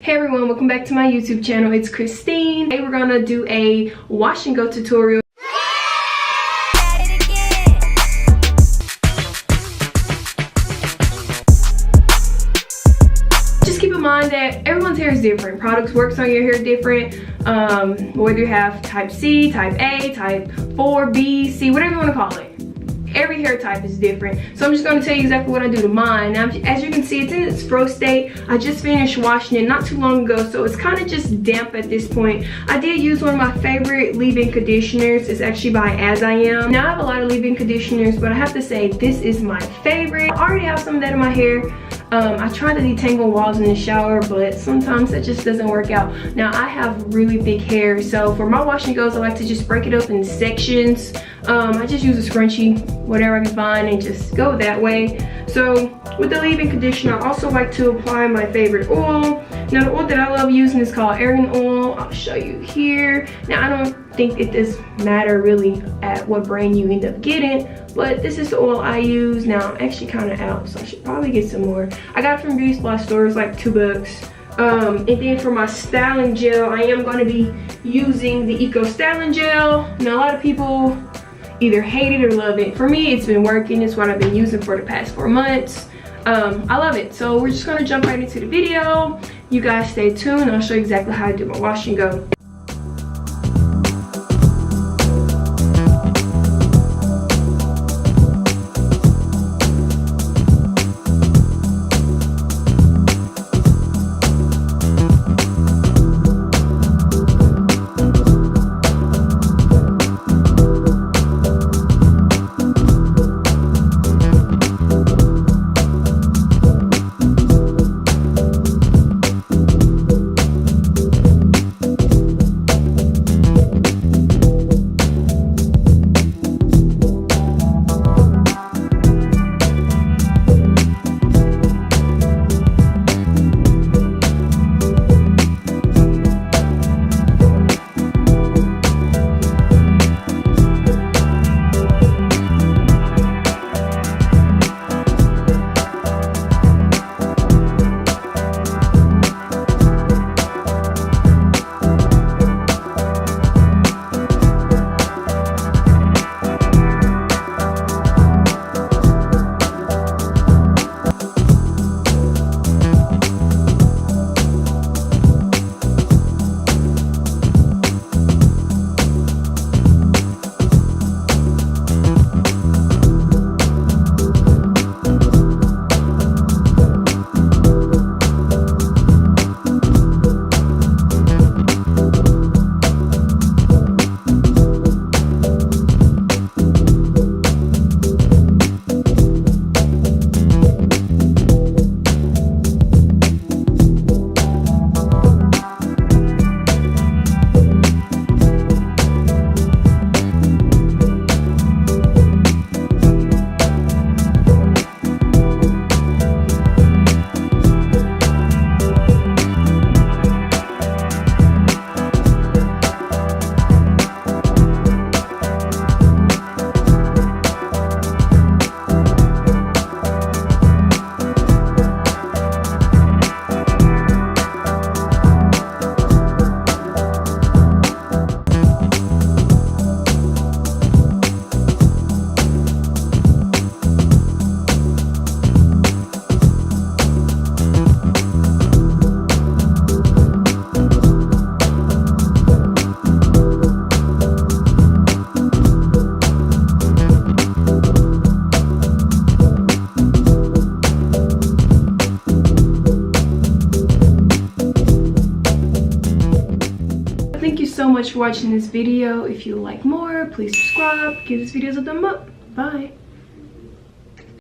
Hey everyone, welcome back to my YouTube channel. It's Christine. Today we're gonna do a wash and go tutorial. Just keep in mind that everyone's hair is different. Products works on your hair different. Whether you have type C, type A, type 4, B, C, whatever you want to call it. Every hair type is different, so I'm just going to tell you exactly what I do to mine. Now, as you can see, it's in its fro state. I just finished washing it not too long ago, so it's kind of just damp at this point. I did use one of my favorite leave-in conditioners. It's actually by AsIAm. Now, I have a lot of leave-in conditioners, but I have to say this is my favorite. I already have some of that in my hair. I try to detangle walls in the shower, but sometimes that just doesn't work out. Now, I have really thick hair, so for my wash and goes, I like to just break it up in sections. I just use a scrunchie, whatever I can find, and just go that way. So with the leave-in conditioner, I also like to apply my favorite oil. Now, the oil that I love using is called Argan Oil. I'll show you here. Now, I don't think it does matter really at what brand you end up getting, but this is the oil I use. Now, I'm actually kind of out, so I should probably get some more. I got it from beauty supply stores, like $2. And then for my styling gel, I am going to be using the Eco Styling Gel. Now, a lot of people either hate it or love it. For me, it's been working. It's what I've been using for the past 4 months. I love it. So we're just going to jump right into the video. You guys stay tuned. I'll show you exactly how I do my wash and go. Thank you so much for watching this video. If you like more, please subscribe, give this video a thumbs up. Bye.